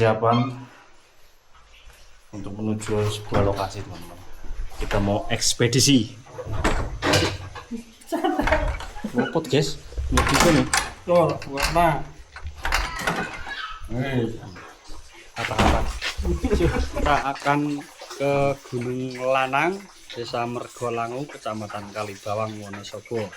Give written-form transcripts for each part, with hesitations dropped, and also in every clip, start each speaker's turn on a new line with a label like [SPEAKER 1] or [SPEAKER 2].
[SPEAKER 1] Persiapan untuk menuju sebuah lokasi, teman-teman. Kita mau ekspedisi. Ngopot guys, mau gitu nih.
[SPEAKER 2] Tuh, warna.
[SPEAKER 1] Kata-kata.
[SPEAKER 3] Kita akan ke Gunung Lanang, Desa Mergolangu, Kecamatan Kalibawang, Wonosobo.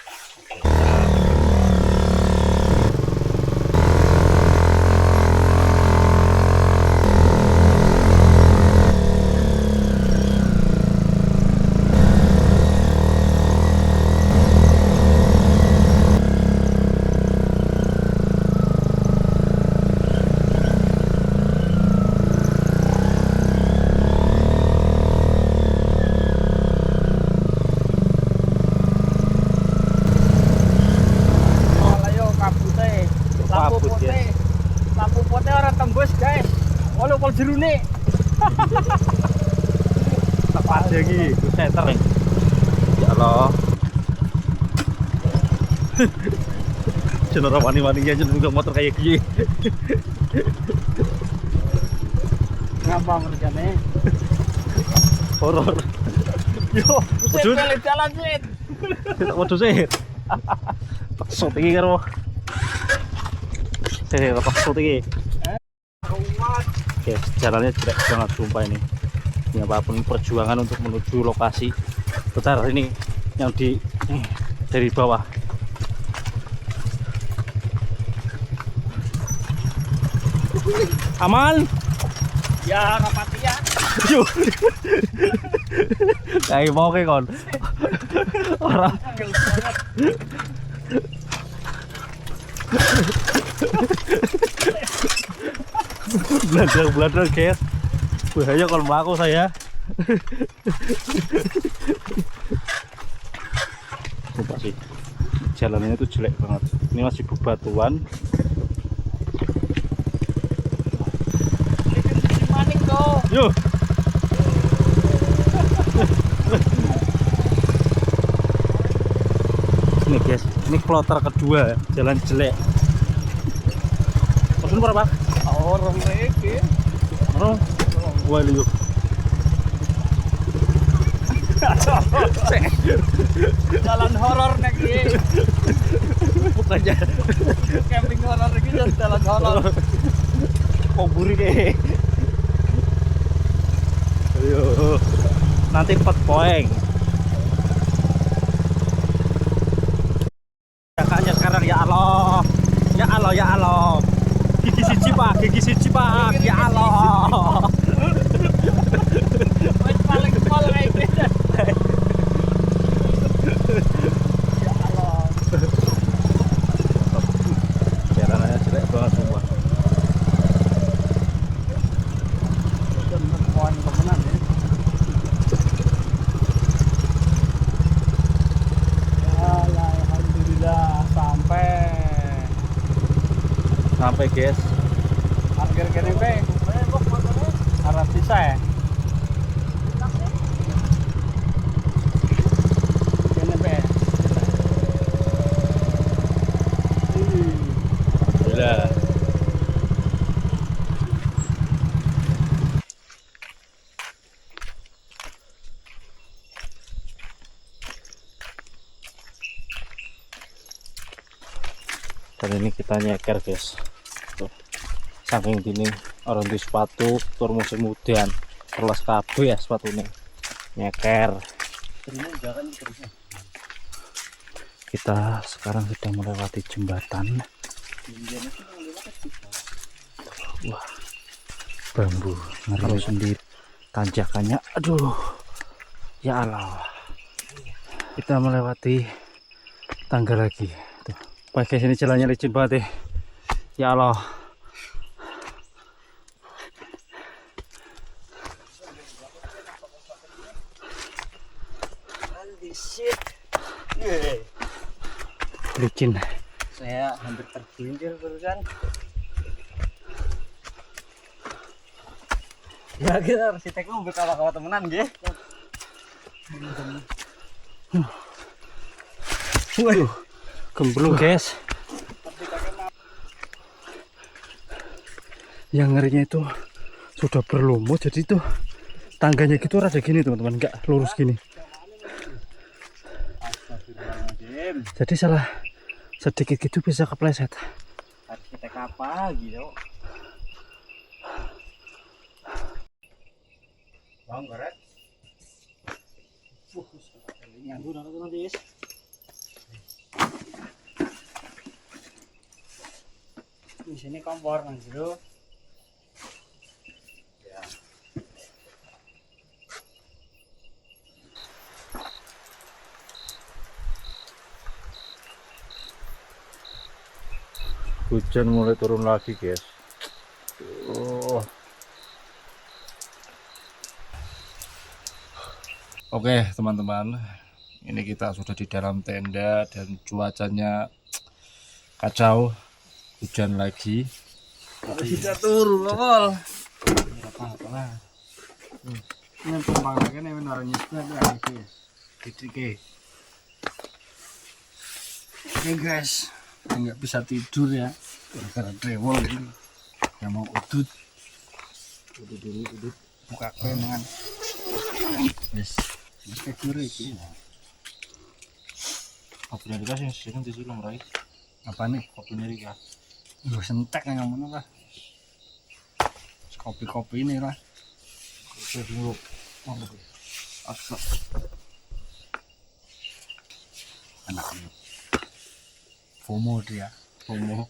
[SPEAKER 2] Lampu putih orang tembus guys. Walau jerune.
[SPEAKER 1] Tepat lagi, ku seter nih. Ya Allah. Cenora wani-waninya juga motor kayak gini.
[SPEAKER 2] Ngapa merjane?
[SPEAKER 1] Horor.
[SPEAKER 2] Yo,
[SPEAKER 1] Waduh.
[SPEAKER 2] jalan jalan sih.
[SPEAKER 1] Waduh sih. Paksa tinggi karo. Paksa tinggi. Oke, jalannya jelek banget sumpah ini. Ini apapun perjuangan untuk menuju lokasi. Bentar, ini yang dari bawah. Aman?
[SPEAKER 2] Ya, rapati ya.
[SPEAKER 1] Yuk. Kayak mau kayak kon. Orang. Belajar guys. Bahaya kalau mau aku saya. Sumpah sih, jalannya itu jelek banget. Ini masih bebatuan.
[SPEAKER 2] Maning tuh.
[SPEAKER 1] Yuk. Ini guys, ini kloter kedua, jalan jelek. Maksudnya berapa, Pak?
[SPEAKER 2] Orang lagi.
[SPEAKER 1] Orang, gua liuk.
[SPEAKER 2] Jalan horor nih.
[SPEAKER 1] Bukannya
[SPEAKER 2] Camping horor lagi jalan horor.
[SPEAKER 1] kok buri deh. Ayo, nanti 4 poin. Kakaknya sekarang ya Allah, ya Allah, ya Allah. Gigi siji Pak, gigi siji Pak, ya Allah.
[SPEAKER 2] Wes paling pol kayak gitu. Ya Allah.
[SPEAKER 1] Jalanannya jelek banget semua.
[SPEAKER 2] Pohon temenan ya. Ya, alhamdulillah
[SPEAKER 1] Sampai guys.
[SPEAKER 2] parkir kene pe. Arah sisa ya. Kene pe.
[SPEAKER 1] Alhamdulillah. Dan ini kita nyeker guys. Tuh. Saking gini orang di sepatu tur musim hujan terus kabeh ya sepatunya nyeker. Kita sekarang sedang melewati jembatan. Wah, bambu ngeri sendiri tanjakannya. Aduh, ya Allah, kita melewati tangga lagi. Tuh, pakai sini jalannya licin banget ya Allah. Licin.
[SPEAKER 2] Saya hampir tergelincir barusan. Ya kita arsiteknya mau kawan-kawan temenan nggih.
[SPEAKER 1] Waduh, gemblung guys. yang ngerinya itu sudah berlumut, jadi itu tangganya gitu rada gini teman-teman, nggak lurus gini. Jadi salah sedikit gitu bisa kepleset.
[SPEAKER 2] Arsitek apa gitu? Bang berat. Nyanggu teman-teman guys. Di sini kompor Mang Jero. Ya.
[SPEAKER 1] Hujan mulai turun lagi guys. Oke teman-teman, ini kita sudah di dalam tenda dan cuacanya kacau, hujan lagi.
[SPEAKER 2] Sudah turun lol. Apa-apa lah. Ini pembang lagi nih menaranya sudah ada guys. Titik. Oke guys, nggak bisa tidur ya karena trewol ini. Yang mau udut buka kemenangan. Yes. Tidur iki.
[SPEAKER 1] Kopi ini dikasih sih di silang Rai.
[SPEAKER 2] Apa nih?
[SPEAKER 1] Kopi ini dikasih.
[SPEAKER 2] Lu sentek yang mana lah. Kopi-kopi ini lah.
[SPEAKER 1] Kopi dulu. Asal.
[SPEAKER 2] Anaknya. FOMO dia. FOMO.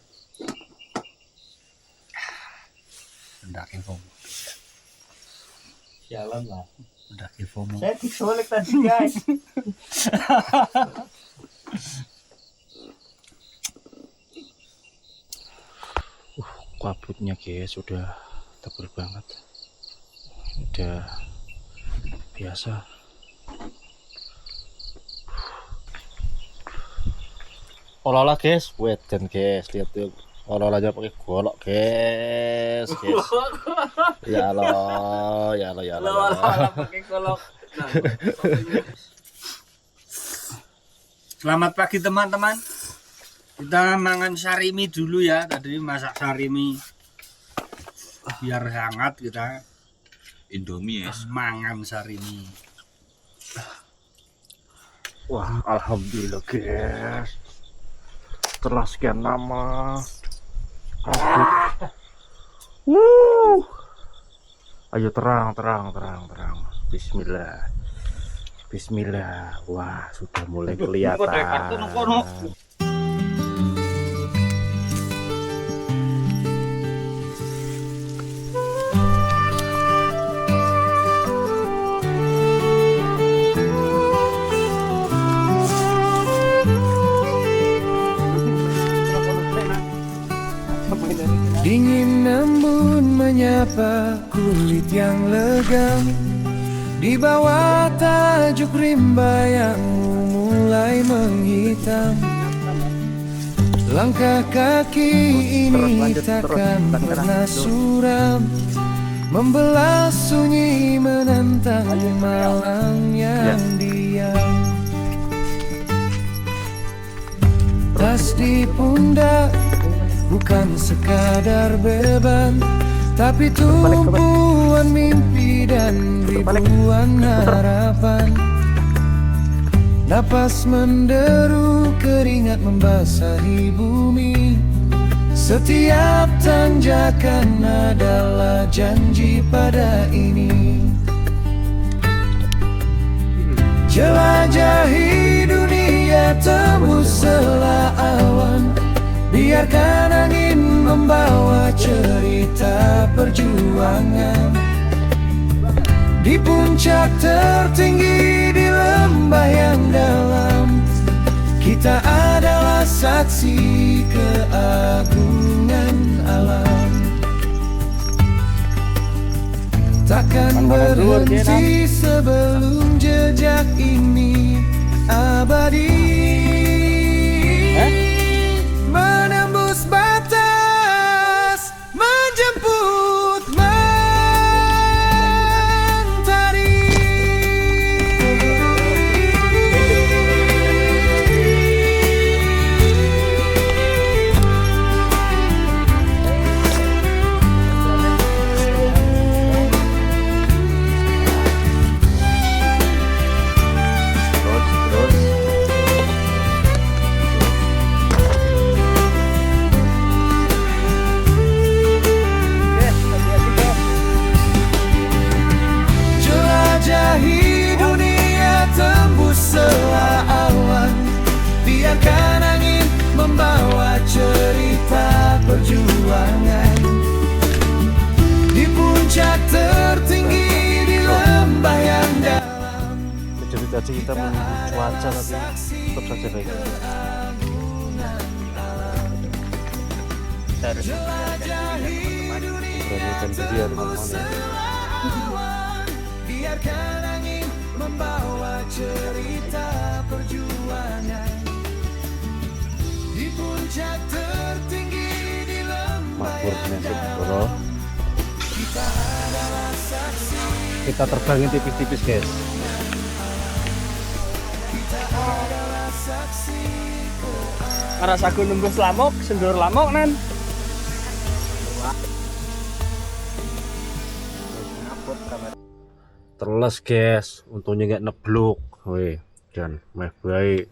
[SPEAKER 2] Mendaki FOMO.
[SPEAKER 1] Jalan lah.
[SPEAKER 2] Mendaki FOMO.
[SPEAKER 4] Saya disolek tadi guys.
[SPEAKER 1] Kabutnya guys sudah tebal banget, udah biasa. Olah-olah guys, dan guys, lihat tuh olah-olahnya pakai golok guys. Ya Allah, ya Allah, ya Allah.
[SPEAKER 4] Olah pakai golok.
[SPEAKER 2] Selamat pagi teman-teman. Kita mangan sarimi dulu ya. Tadi masak sarimi biar hangat, kita
[SPEAKER 3] Indomie ya.
[SPEAKER 2] mangan sarimi.
[SPEAKER 1] Wah, alhamdulillah guys. Setelah sekian lama kabut. Ayo terang. Bismillah. Bismillah. Wah, sudah mulai kelihatan.
[SPEAKER 5] Dingin embun menyapa kulit yang legam di bawah tajuk rimba yang mulai menghitam. Langkah kaki ini takkan pernah suram, membelah sunyi menantang malam yang diam. Tas di pundak bukan sekadar beban, tapi tumpuan mimpi dan ribuan harapan. Napas menderu, keringat membasahi bumi. Setiap tanjakan adalah janji pada ini. Jelajahi dunia, tembus celah awan. Biarkan angin membawa cerita perjuangan. Di puncak tertinggi, di lembah yang dalam, kita adalah saksi keagungan alam. Takkan berhenti sebelum jejak ini abadi. Menembus batas, menjemput mentari.
[SPEAKER 1] Jadi kita menunggu cuaca tapi tetap saja kayak gitu.
[SPEAKER 4] Kita harus teman-teman.
[SPEAKER 1] Beranikan diri ya teman-teman ya.
[SPEAKER 5] Biarkan angin membawa cerita perjuangan di puncak tertinggi di lembah
[SPEAKER 1] Makmur Nasib Bro.
[SPEAKER 5] kita adalah saksi.
[SPEAKER 1] Kita terbangin tipis-tipis guys.
[SPEAKER 2] Rasaku nembus lamuk, sendur lamuk nan.
[SPEAKER 1] Terles guys, untungnya nggak nebluk. Wih, dan meh baik.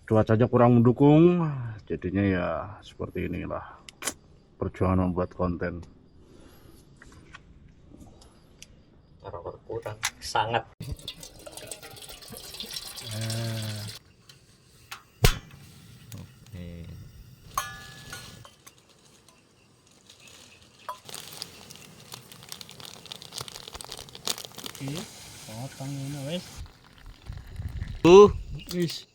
[SPEAKER 1] Cuacanya kurang mendukung, jadinya ya seperti inilah perjuangan membuat konten.
[SPEAKER 4] Kurang sangat. Oke.
[SPEAKER 2] Iya, potong ini wes. Wis.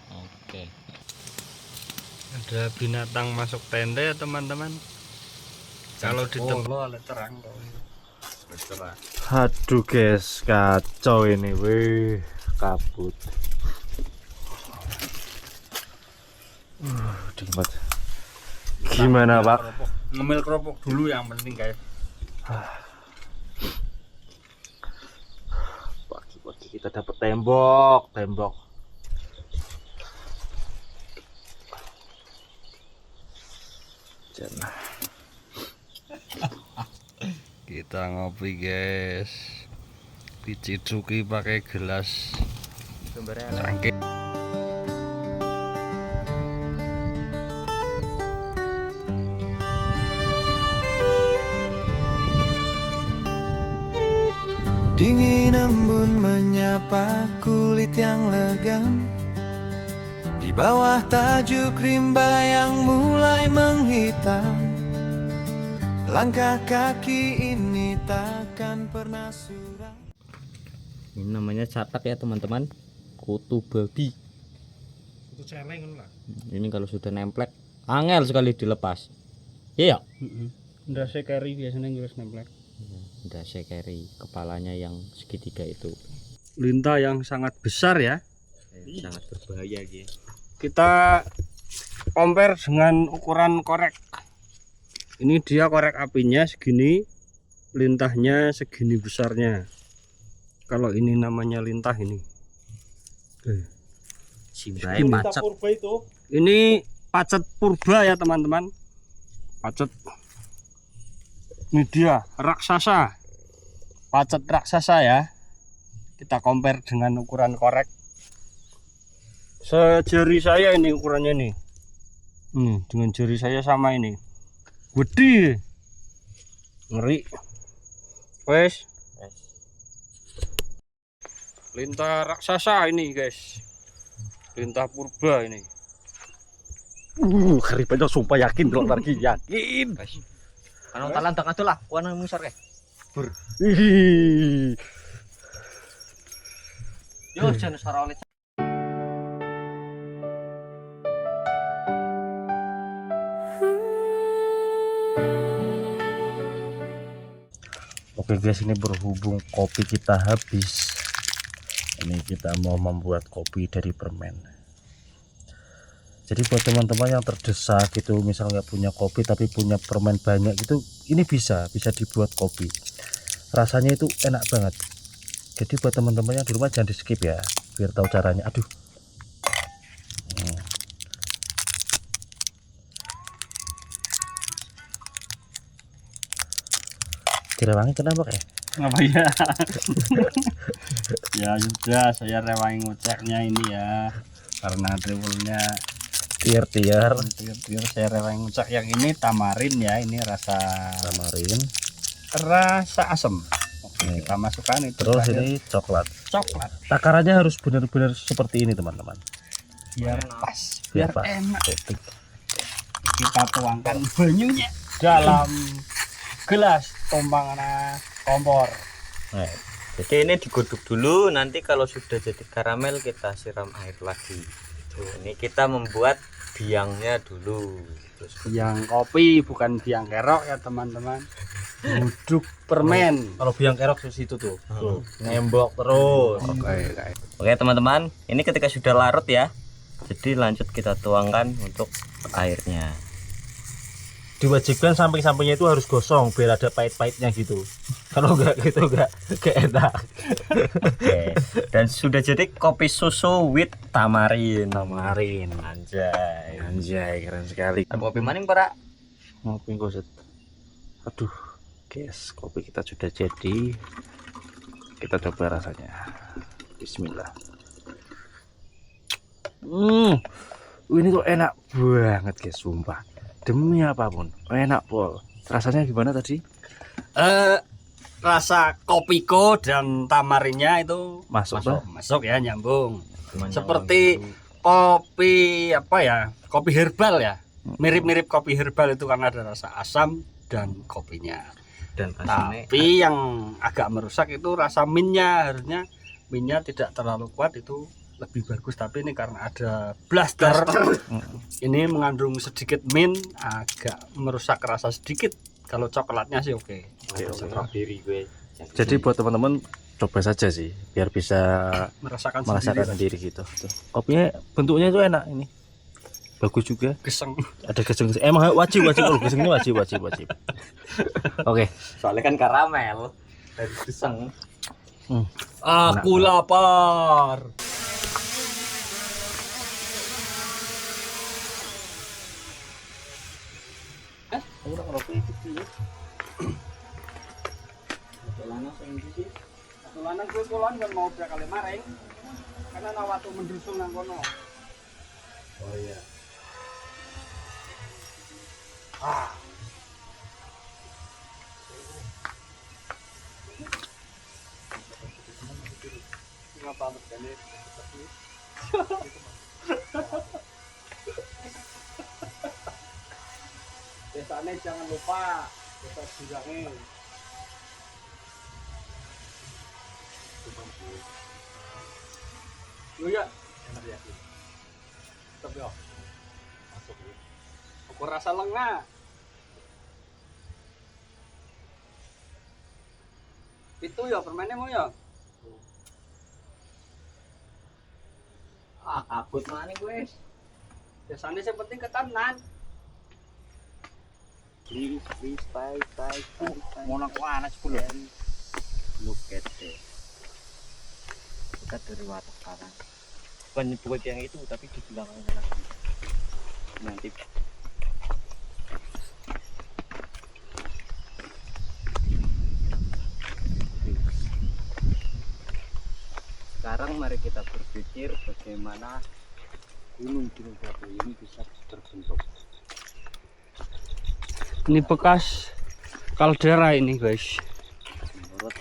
[SPEAKER 4] Oke.
[SPEAKER 2] Ada binatang masuk tenda ya teman-teman. Kalau di tempat terang terang.
[SPEAKER 1] Aduh guys, kacau ini, wih, kabut. Dimat. Gimana Pak?
[SPEAKER 2] Ngemil keropok dulu yang penting guys.
[SPEAKER 1] Pagi-pagi kita dapat tembok. Jangan.
[SPEAKER 2] Kita ngopi guys. Diciduk pakai gelas cangkir.
[SPEAKER 5] Dingin embun menyapa kulit yang legam di bawah tajuk rimba yang mulai menghitam. Langkah kaki ini takkan pernah suram.
[SPEAKER 4] Ini namanya catak ya teman-teman. Kutu babi.
[SPEAKER 2] Itu celeng lah.
[SPEAKER 4] Ini kalau sudah nemplek, angel sekali dilepas. Iya.
[SPEAKER 2] Udah saya carry biasanya ngurus nemplek.
[SPEAKER 4] Udah saya carry kepalanya yang segitiga itu.
[SPEAKER 2] Lintah yang sangat besar ya.
[SPEAKER 4] Sangat berbahaya gitu.
[SPEAKER 2] Kita compare dengan ukuran korek. Ini dia korek apinya segini, lintahnya segini besarnya. Kalau ini namanya lintah ini.
[SPEAKER 4] Simbai pacet.
[SPEAKER 2] Ini pacet purba ya teman-teman. Pacet. Ini dia raksasa. Pacet raksasa ya. Kita compare dengan ukuran korek. Sejari saya ini ukurannya nih. Dengan jari saya sama ini. Gede. Ngeri. Wes. Lintah raksasa ini guys. Lintah purba ini.
[SPEAKER 1] Keribannya sumpah yakin kalau lagi yakin.
[SPEAKER 4] Kalau talan tengah tuh lah, warna misar ke.
[SPEAKER 1] Ih.
[SPEAKER 4] Yo jangan sarole.
[SPEAKER 1] Oke guys, ini berhubung kopi kita habis, ini kita mau membuat kopi dari permen. Jadi buat teman-teman yang terdesak gitu, misal nggak punya kopi tapi punya permen banyak gitu, ini bisa dibuat kopi. Rasanya itu enak banget. Jadi buat teman-teman yang di rumah jangan di skip ya, biar tahu caranya. Aduh. Direwangi kenapa kayak?
[SPEAKER 2] Apa ya? Ya sudah, saya rewangi ngeceknya ini ya. Karena drivelnya
[SPEAKER 1] Tiar-tiar.
[SPEAKER 2] saya rewangi ngecek yang ini tamarin ya, ini rasa
[SPEAKER 1] Tamarin.
[SPEAKER 2] rasa asam. Oke, kita masukkan itu.
[SPEAKER 1] Terus
[SPEAKER 2] terakhir,
[SPEAKER 1] ini coklat.
[SPEAKER 2] coklat
[SPEAKER 1] Takarannya harus benar-benar seperti ini teman-teman.
[SPEAKER 2] biar pas, biar
[SPEAKER 1] pas.
[SPEAKER 2] enak.
[SPEAKER 1] Titik.
[SPEAKER 2] Kita tuangkan banyunya dalam gelas tumpang kompor.
[SPEAKER 4] Nah, jadi ini digodok dulu, nanti kalau sudah jadi karamel kita siram air lagi. Ini kita membuat biangnya dulu. Terus
[SPEAKER 2] Biang kopi bukan biang kerok ya teman-teman. Duduk permen.
[SPEAKER 1] Kalau biang kerok di situ tuh. Tuh, ngembok terus.
[SPEAKER 4] Oke teman-teman, ini ketika sudah larut ya, jadi lanjut kita tuangkan untuk airnya.
[SPEAKER 1] Diwajibkan samping-sampingnya itu harus gosong biar ada pahit-pahitnya gitu. Kalau enggak gitu enggak enak.
[SPEAKER 4] Oke, dan sudah jadi kopi susu with tamarin.
[SPEAKER 1] Tamarin.
[SPEAKER 4] Anjay.
[SPEAKER 1] Anjay, keren sekali.
[SPEAKER 4] Ada kopi maning para?
[SPEAKER 1] Ngopi koset. Aduh, guys, kopi kita sudah jadi. Kita coba rasanya. Bismillah. Ini tuh enak banget guys, sumpah. Demi apapun, enak pol. Rasanya gimana tadi?
[SPEAKER 2] Rasa kopiko dan tamarinnya itu
[SPEAKER 1] Masuk,
[SPEAKER 2] masuk ya, nyambung.
[SPEAKER 4] Cuman
[SPEAKER 2] Seperti kopi apa ya? Kopi herbal ya. Mirip-mirip kopi herbal itu karena ada rasa asam dan kopinya.
[SPEAKER 4] dan asamnya
[SPEAKER 2] Tapi yang agak merusak itu rasa minnya. Harusnya minnya tidak terlalu kuat, itu lebih bagus. Tapi ini karena ada blaster, ini mengandung sedikit min, agak merusak rasa sedikit. Kalau coklatnya sih oke.
[SPEAKER 4] strawberry gue.
[SPEAKER 1] Jadi buat teman-teman coba saja sih, biar bisa
[SPEAKER 2] Merasakan
[SPEAKER 1] merasakan
[SPEAKER 2] sendiri.
[SPEAKER 1] sendiri gitu. Tuh. Kopinya bentuknya itu enak ini. Bagus juga.
[SPEAKER 2] Geseng.
[SPEAKER 1] Ada geseng. Emang wajib kalau geseng ini wajib. Oke.
[SPEAKER 4] Soalnya kan karamel dari pisang.
[SPEAKER 2] Aku lapar. Satu lanang kuwi kulon kan mau udah kali maring. Karena nawatu mendusung nang kono. Oh iya. Ngapa begini? Biasanya jangan lupa kita bilangin. Lu ya, enak ya. Stop ya. Masuk ya. Aku rasa lengah. Itu ya permennya mau ya.
[SPEAKER 4] Kabut mana gue?
[SPEAKER 2] Biasanya yang penting ketenan.
[SPEAKER 4] Please, bye.
[SPEAKER 2] Mau nak panas pula.
[SPEAKER 4] Look at this. Kita dari watak sekarang. Bukan buat yang itu, tapi di belakangnya lagi. Nanti. Sekarang mari kita berpikir bagaimana gunung batu ini bisa terbentuk.
[SPEAKER 2] Ini bekas kaldera ini guys.
[SPEAKER 4] Menurut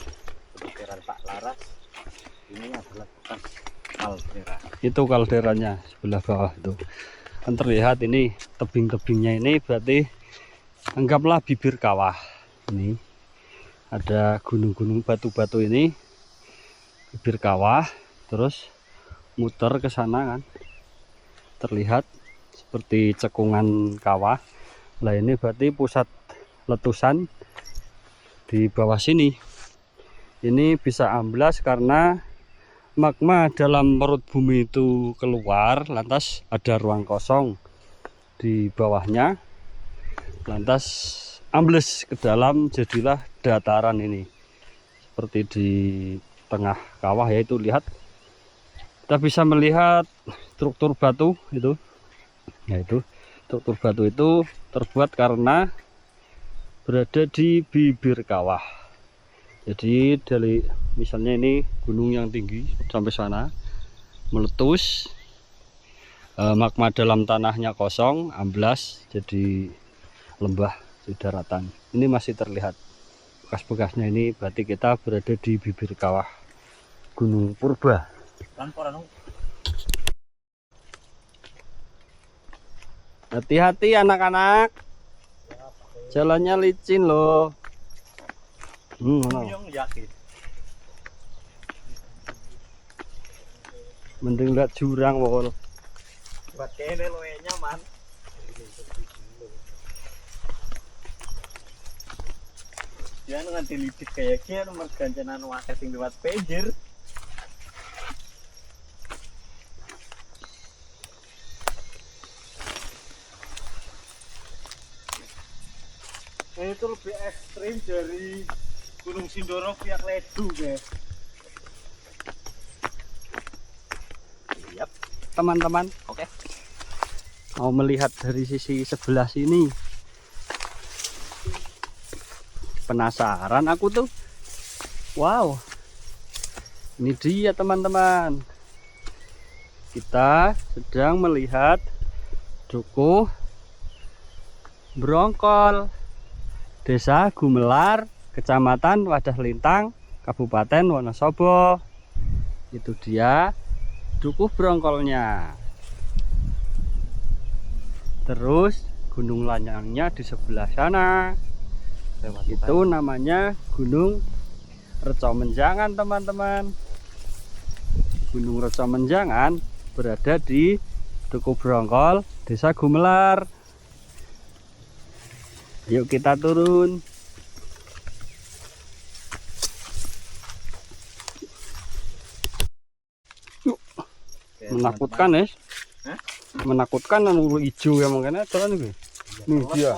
[SPEAKER 4] pemikiran Pak Laras, ini adalah bekas kaldera.
[SPEAKER 2] Itu kalderanya sebelah bawah itu. Kan terlihat ini tebing-tebingnya ini berarti anggaplah bibir kawah. Ini ada gunung-gunung batu-batu ini bibir kawah, terus muter ke sana kan. Terlihat seperti cekungan kawah. Lah ini berarti pusat letusan di bawah sini. Ini bisa amblas karena magma dalam perut bumi itu keluar, lantas ada ruang kosong di bawahnya, lantas ambles ke dalam, jadilah dataran ini seperti di tengah kawah. Yaitu lihat, kita bisa melihat struktur batu itu, yaitu struktur batu itu terbuat karena berada di bibir kawah. Jadi dari misalnya ini gunung yang tinggi sampai sana meletus, magma dalam tanahnya kosong, amblas jadi lembah di daratan. Ini masih terlihat bekas-bekasnya ini berarti kita berada di bibir kawah Gunung Purba. Hati-hati anak-anak, jalannya licin loh. Mending lihat jurang wol.
[SPEAKER 4] Buat kene lo nyaman. Jangan nganti lidik kayak gini nomor ganjanan wakil sing lewat pinggir.
[SPEAKER 1] Itu lebih ekstrim dari Gunung Sindoro pihak Ledu, guys.
[SPEAKER 2] Yap, teman-teman. Oke. Mau melihat dari sisi sebelah sini. Penasaran aku tuh. Wow. Ini dia teman-teman. Kita sedang melihat Dukuh Brongkol, Desa Gumelar, Kecamatan Wadah Lintang, Kabupaten Wonosobo. Itu dia Dukuh Brongkolnya. Terus Gunung Lanyangnya di sebelah sana. Itu namanya Gunung Reco Menjangan, teman-teman. Gunung Reco Menjangan berada di Dukuh Brongkol, Desa Gumelar. Yuk kita turun. Menakutkan, ya. Menakutkan anu hijau yang makanya jalan ini. Nih dia.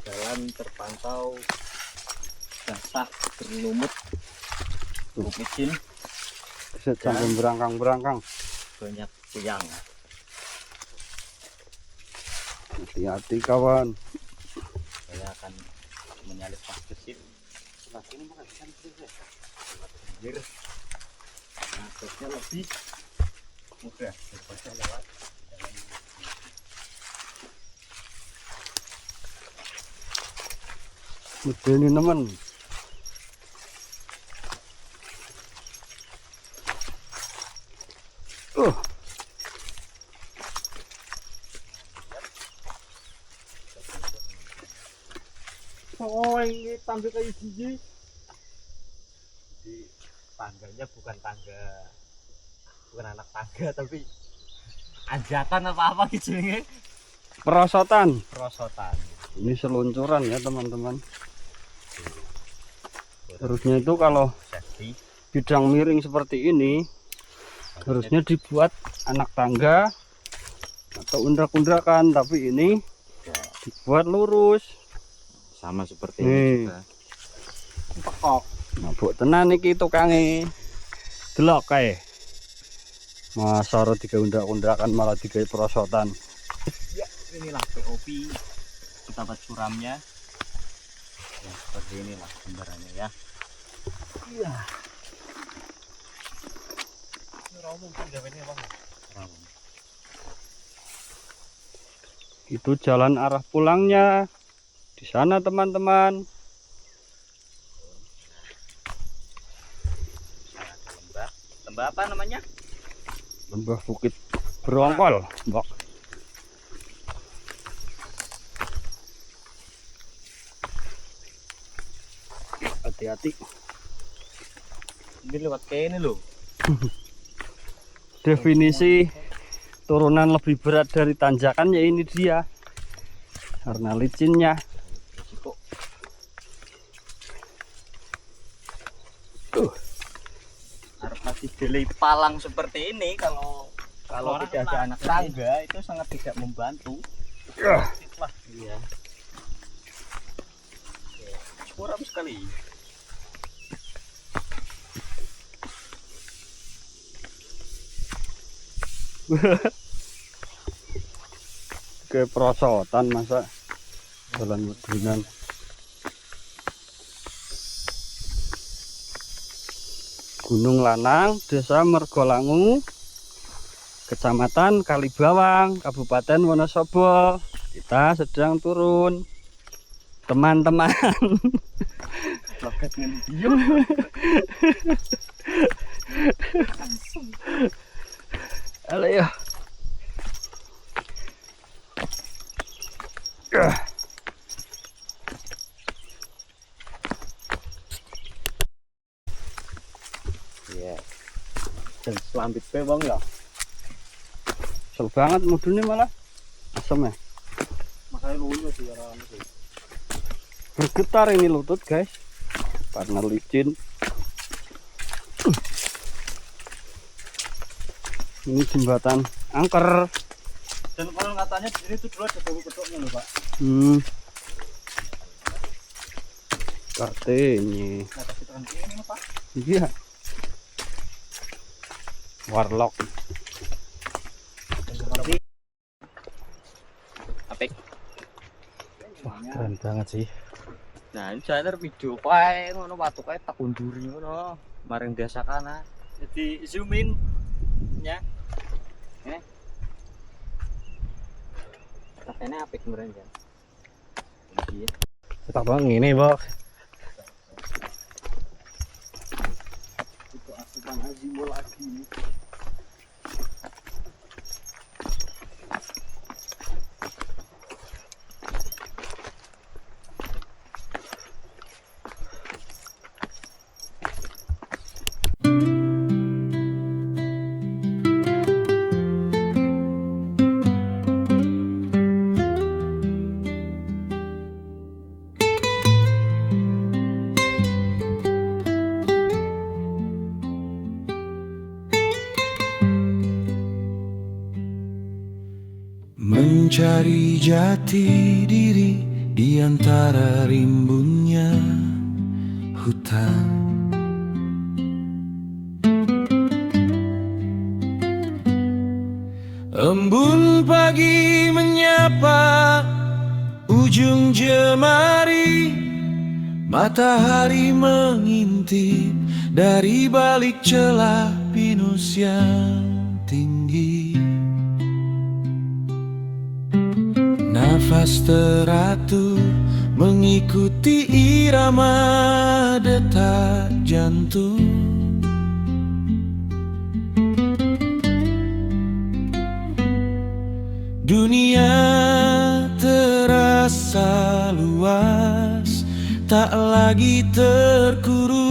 [SPEAKER 4] Jalan terpantau basah berlumut, licin,
[SPEAKER 2] Bisa sampai berangkang-berangkang.
[SPEAKER 4] banyak tiang.
[SPEAKER 2] Hati-hati kawan.
[SPEAKER 4] Saya akan menyalip pas gesit. Sebelah sini makan ikan pinggir. Aksesnya lebih mudah daripada lewat jalan.
[SPEAKER 2] Udah ini teman.
[SPEAKER 4] Oh, ini tampil kayak gigi. Jadi tangganya bukan tangga, bukan anak tangga tapi anjatan apa gitu ini.
[SPEAKER 2] Perosotan.
[SPEAKER 4] Perosotan.
[SPEAKER 2] Ini seluncuran ya teman-teman. Harusnya itu kalau
[SPEAKER 4] Safety.
[SPEAKER 2] bidang miring seperti ini harusnya dibuat anak tangga atau undak-undakan, tapi ini dibuat lurus.
[SPEAKER 3] Sama seperti
[SPEAKER 2] Nih.
[SPEAKER 3] ini juga.
[SPEAKER 2] Pekok. Nah, buat tenan iki tukange. Delok kae. Masa ora digawe undak-undakan malah digawe perosotan.
[SPEAKER 4] Ya, inilah POP tempat suramnya. Ya, seperti inilah gambarannya ya. Iya.
[SPEAKER 2] Itu jalan arah pulangnya. Di sana teman-teman.
[SPEAKER 4] Lembah. Lembah apa namanya?
[SPEAKER 2] Lembah Bukit Brongkol, Mbok. Hati-hati.
[SPEAKER 4] Ini lewat kayak ini loh.
[SPEAKER 2] Definisi turunan lebih berat dari tanjakan ya ini dia. Karena licinnya.
[SPEAKER 4] Harus masih delay palang seperti ini kalau tidak ada anak tangga itu sangat tidak membantu. Lah, iya. Suram sekali.
[SPEAKER 2] Kayak perosotan masa jalan medinan. Gunung Lanang, Desa Mergolangu, Kecamatan Kalibawang, Kabupaten Wonosobo. Kita sedang turun. teman-teman. Halo ya.
[SPEAKER 4] Iya. Dan selambit pe bang ya.
[SPEAKER 2] Kesel banget mudune malah. Asem ya.
[SPEAKER 4] Makanya lu sih orang itu.
[SPEAKER 2] Bergetar ini lutut guys. Karena licin. Ini jembatan angker.
[SPEAKER 4] Dan kalau katanya di sini tuh dulu ada bau bedoknya loh pak.
[SPEAKER 2] Katanya.
[SPEAKER 4] Nah tapi tekan ini pak.
[SPEAKER 2] Iya. Warlock.
[SPEAKER 4] Apik.
[SPEAKER 1] Wah, keren banget sih.
[SPEAKER 4] Nah ini channel video pae ngono watu kae tak unduri ngono. Maring biasa kana. Jadi zoom in nya. Katanya apik kemarin kan. Iya.
[SPEAKER 1] Kita bang ini bang.
[SPEAKER 4] Itu asupan Azimo lagi.
[SPEAKER 5] Mencari jati diri di antara rimbunnya hutan. Embun pagi menyapa ujung jemari, matahari mengintip dari balik celah pinus yang tinggi. Nafas teratur mengikuti irama detak jantung. Dunia terasa luas, tak lagi terkurung.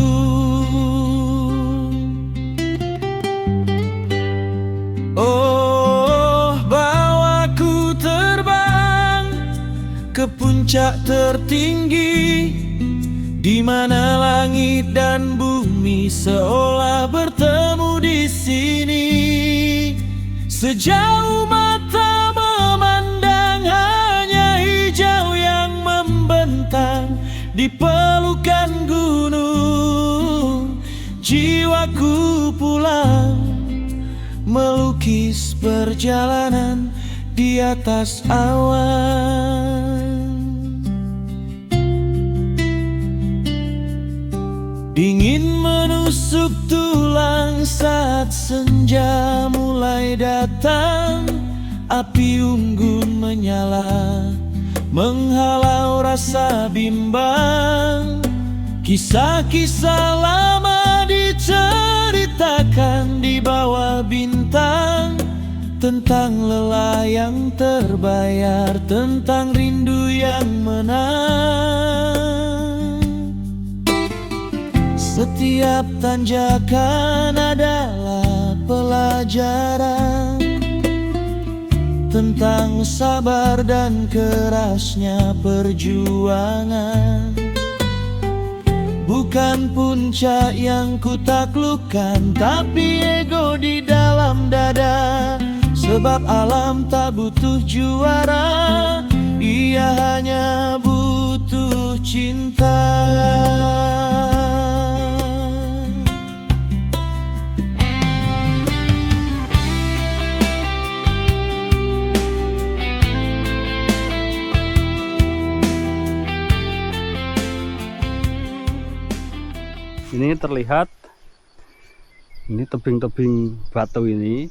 [SPEAKER 5] Oh, bawaku terbang ke puncak tertinggi, di mana langit dan bumi seolah bertemu di sini. Sejauh mata memandang hanya hijau yang membentang di pelukan gunung. Jiwaku pulang melukis perjalanan di atas awan. Dingin menusuk tulang saat senja mulai datang. Api unggun menyala menghalau rasa bimbang. Kisah-kisah lama diceritakan di bawah bintang, tentang lelah yang terbayar, tentang rindu yang menang. Setiap tanjakan adalah pelajaran tentang sabar dan kerasnya perjuangan. Bukan puncak yang ku taklukkan, tapi ego di dalam dada. Sebab alam tak butuh juara, ia hanya butuh cinta.
[SPEAKER 2] Ini terlihat, ini tebing-tebing batu ini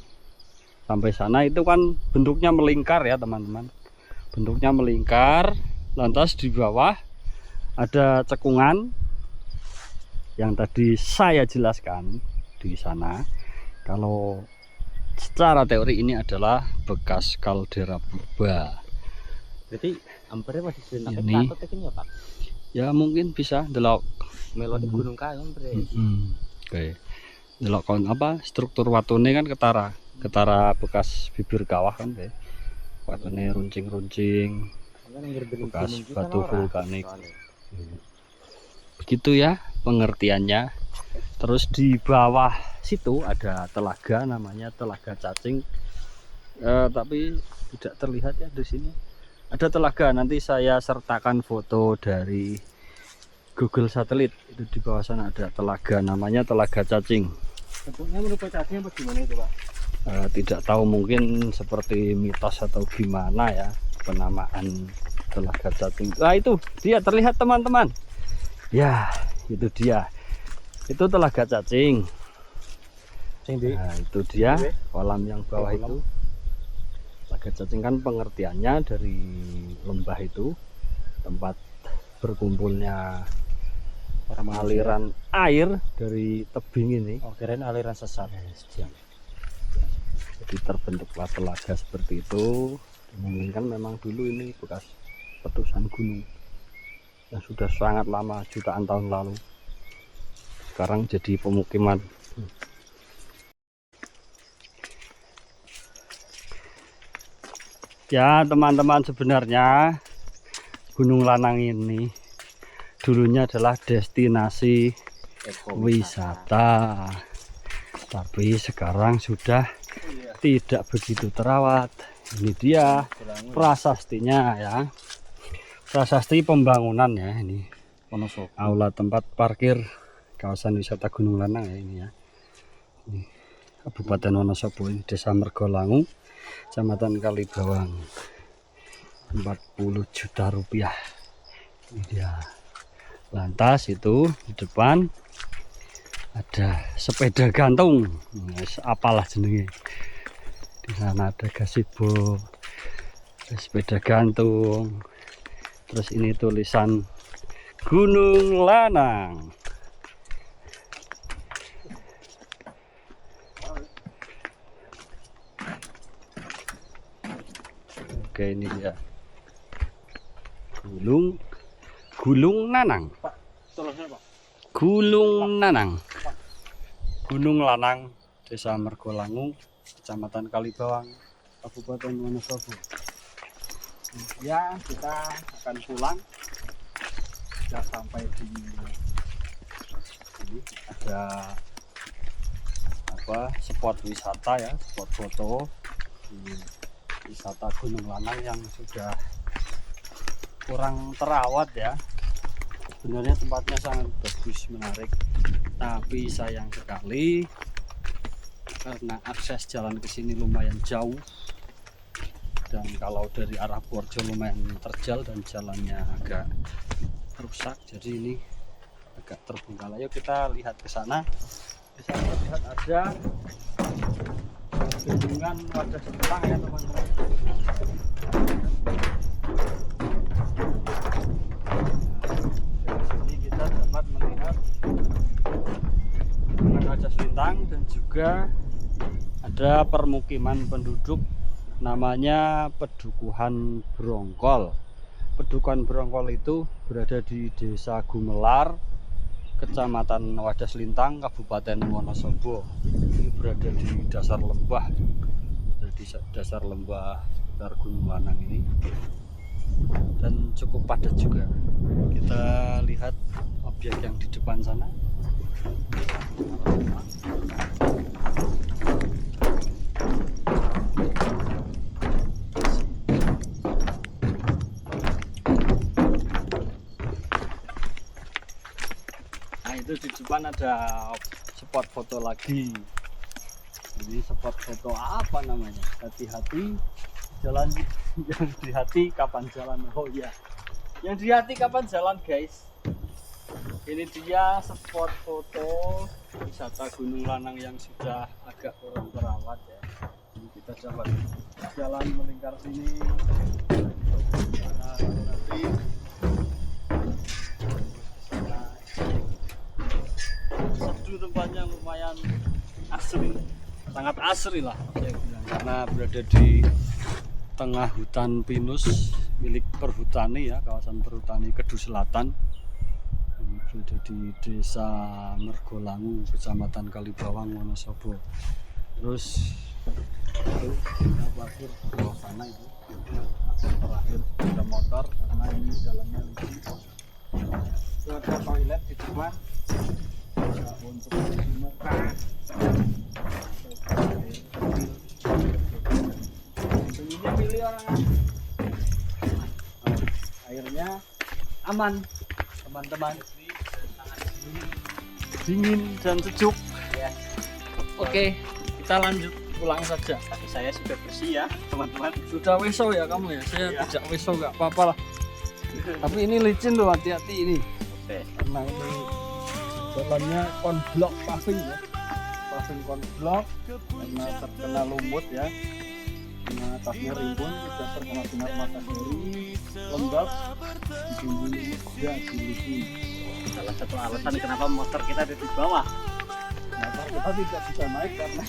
[SPEAKER 2] sampai sana itu kan bentuknya melingkar ya teman-teman. Bentuknya melingkar, lantas di bawah ada cekungan yang tadi saya jelaskan di sana. Kalau secara teori ini adalah bekas kaldera purba.
[SPEAKER 4] Berarti ampernya masih senak
[SPEAKER 2] Ini.
[SPEAKER 4] atau tekin ya Pak?
[SPEAKER 2] Ya mungkin bisa delok.
[SPEAKER 4] Melodi gunung kayu amper.
[SPEAKER 2] Oke. Delok kon apa struktur watune kan ketara bekas bibir kawah kan kayak. Watune runcing-runcing, bekas batu vulkanik. Begitu ya pengertiannya. Terus di bawah situ ada telaga namanya Telaga Cacing. Tapi tidak terlihat ya di sini. Ada telaga, nanti saya sertakan foto dari Google Satelit. Itu di bawah sana ada telaga namanya Telaga Cacing.
[SPEAKER 4] Bentuknya menurut cacing apa gimana itu Pak?
[SPEAKER 2] Tidak tahu, mungkin seperti mitos atau gimana ya penamaan Telaga Cacing. Nah itu dia terlihat teman-teman. Ya itu dia. Itu Telaga Cacing. Nah, itu dia kolam yang bawah itu. Telaga Cacing kan pengertiannya dari lembah itu tempat berkumpulnya aliran air dari tebing ini.
[SPEAKER 1] Oh, kirain aliran sesat.
[SPEAKER 2] Jadi terbentuklah telaga seperti itu. Dimungkinkan memang dulu ini bekas letusan gunung yang sudah sangat lama, jutaan tahun lalu. Sekarang jadi pemukiman. Ya teman-teman, sebenarnya Gunung Lanang ini dulunya adalah destinasi wisata, tapi sekarang sudah tidak begitu terawat. Ini dia prasastinya ya, prasasti pembangunan ya. Ini aula tempat parkir kawasan wisata Gunung Lanang ya ini ya. Ini Kabupaten Wonosobo, ini Desa Mergolangu, Kecamatan Kalibawang. 40 juta rupiah. Ini dia. Lantas itu di depan ada sepeda gantung. Apalah jenenge. Di sana ada gazebo, ada sepeda gantung. Terus ini tulisan Gunung Lanang. Oke, ini dia Gunung Nanang. Gunung Nanang. Gunung Lanang, Desa Mergolangu, Kecamatan Kalibawang, Kabupaten Wonosobo. Ya, kita akan pulang. Sudah sampai di sini. Ada apa? Spot wisata ya, spot foto di wisata Gunung Lanang yang sudah kurang terawat ya. Sebenarnya tempatnya sangat bagus, menarik, tapi sayang sekali karena akses jalan ke sini lumayan jauh, dan kalau dari arah Borjo lumayan terjal dan jalannya agak rusak, jadi ini agak terbengkalai. Ayo kita lihat ke sana. Di sana terlihat ada bendungan Wadah Selintang ya teman-teman. Di sini kita dapat melihat bendungan Wadah Selintang dan juga ada permukiman penduduk namanya Pedukuhan Brongkol. Pedukuhan Brongkol itu berada di Desa Gumelar, Kecamatan Wadah Selintang, Kabupaten Wonosobo. Ini berada di dasar lembah, di dasar lembah sekitar Gunung Lanang ini, dan cukup padat juga. Kita lihat objek yang di depan sana. Nah itu di depan ada spot foto lagi. Ini spot foto apa namanya? Hati-hati jalan, yang di hati kapan jalan. Oh iya, yang di hati kapan jalan guys. Ini dia spot foto wisata Gunung Lanang yang sudah agak kurang terawat ya. Ini kita coba jalan melingkar sini. Nah, nanti pemandangannya lumayan asri, sangat asri lah saya bilang, karena berada di tengah hutan pinus milik perhutani ya, kawasan perhutani Kedu Selatan yang berada di Desa Mergolangu, Kecamatan Kalibawang, Wonosobo. Terus itu kita parkir di bawah sana itu terakhir ada motor karena ini jalannya licin. Itu ada toilet di depan bisa untuk cuci muka. Ini pilih orang airnya aman teman-teman, dingin dan sejuk ya. Oke, kita lanjut pulang saja.
[SPEAKER 4] Tapi saya sudah bersih ya teman-teman.
[SPEAKER 2] Sudah weso ya kamu ya? Saya tidak weso, nggak apa-apa lah. Tapi ini licin loh, hati-hati ini.
[SPEAKER 4] Oke.
[SPEAKER 2] Karena ini jalannya konblok paving ya, paving konblok karena terkena lumut ya, karena atasnya rimbun, sudah terkena sinar matahari, lembab, dibumbui juga diliti.
[SPEAKER 4] Salah satu alasan kenapa motor kita ada di bawah.
[SPEAKER 2] Motor kita tidak bisa naik karena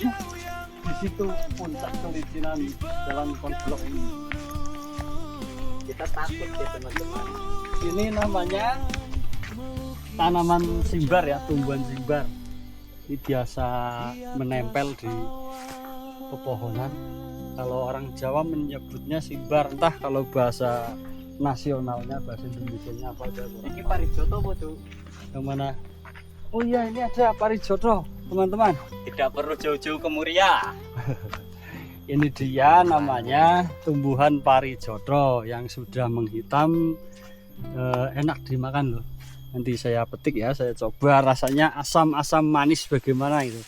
[SPEAKER 2] di situ puncak kelicinan jalan konblok ini.
[SPEAKER 4] Kita takut ya teman-teman.
[SPEAKER 2] Ini namanya tanaman simbar ya, tumbuhan simbar. Ini biasa menempel di pepohonan. Kalau orang Jawa menyebutnya simbar, entah kalau bahasa nasionalnya, bahasa Indonesianya apa aja.
[SPEAKER 4] Ini parijoto apa tuh?
[SPEAKER 2] Yang mana? Oh iya, ini ada parijoto teman-teman.
[SPEAKER 4] Tidak perlu jauh-jauh ke Muria.
[SPEAKER 2] Ini dia namanya tumbuhan parijoto yang sudah menghitam, enak dimakan loh. Nanti saya petik ya, saya coba rasanya asam-asam manis bagaimana itu.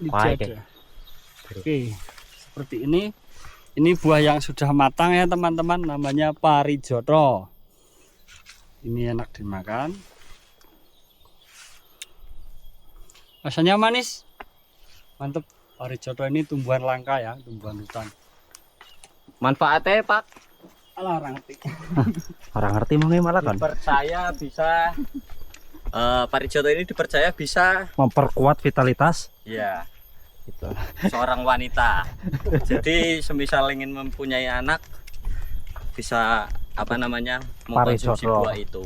[SPEAKER 2] Ini ada. Oke, seperti ini. Ini buah yang sudah matang ya teman-teman, namanya parijoto. Ini enak dimakan. Rasanya manis, mantep. Parijoto ini tumbuhan langka ya, tumbuhan hutan.
[SPEAKER 4] Manfaatnya Pak?
[SPEAKER 2] Alah, orang ngerti.
[SPEAKER 1] Orang ngerti mau malah kan
[SPEAKER 4] Dipercaya bisa parijoto ini dipercaya bisa
[SPEAKER 1] memperkuat vitalitas.
[SPEAKER 4] ya gitu. Seorang wanita. Jadi semisal ingin mempunyai anak bisa apa namanya mengkonsumsi
[SPEAKER 1] Parijoto.
[SPEAKER 4] buah itu.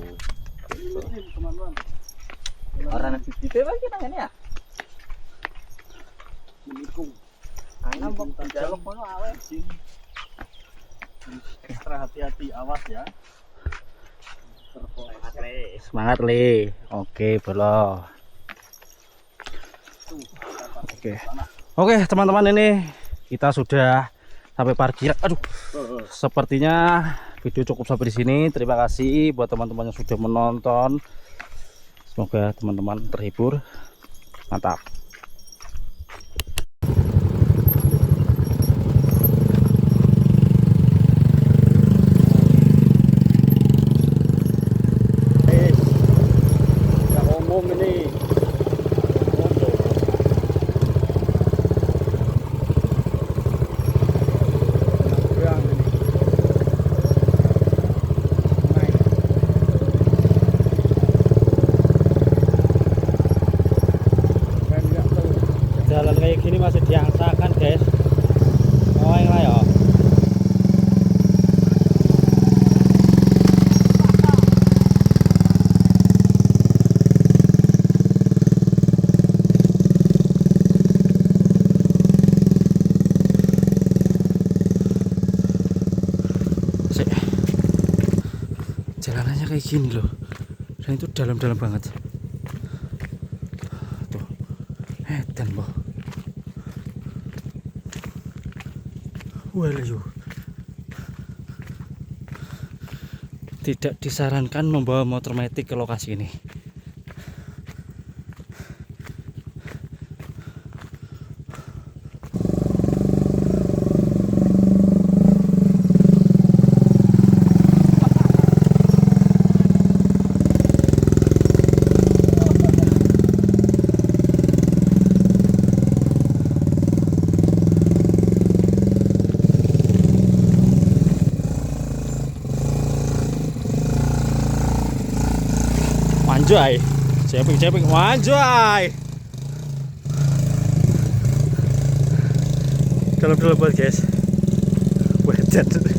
[SPEAKER 2] Teman-teman.
[SPEAKER 4] Orang nasi tipe lagi tangannya ya.
[SPEAKER 2] Menikung.
[SPEAKER 4] Karena mau jaluk kono awe.
[SPEAKER 2] Ekstra hati-hati, awas ya.
[SPEAKER 1] Semangat Le. Oke, bolo. Oke, teman-teman, ini kita sudah sampai parkir. Aduh. Sepertinya video cukup sampai di sini. Terima kasih buat teman-teman yang sudah menonton. Semoga teman-teman terhibur. Mantap.
[SPEAKER 2] Ini jalan kayak gini masih diangsakan guys. Oh yang lah ya.
[SPEAKER 1] Jalanannya kayak gini loh, dan itu dalam-dalam banget tuh. Dan boh, waduh, tidak disarankan membawa motor metik ke lokasi ini. Anjay. Cepik wanjay. Dalam banget guys. Wajat.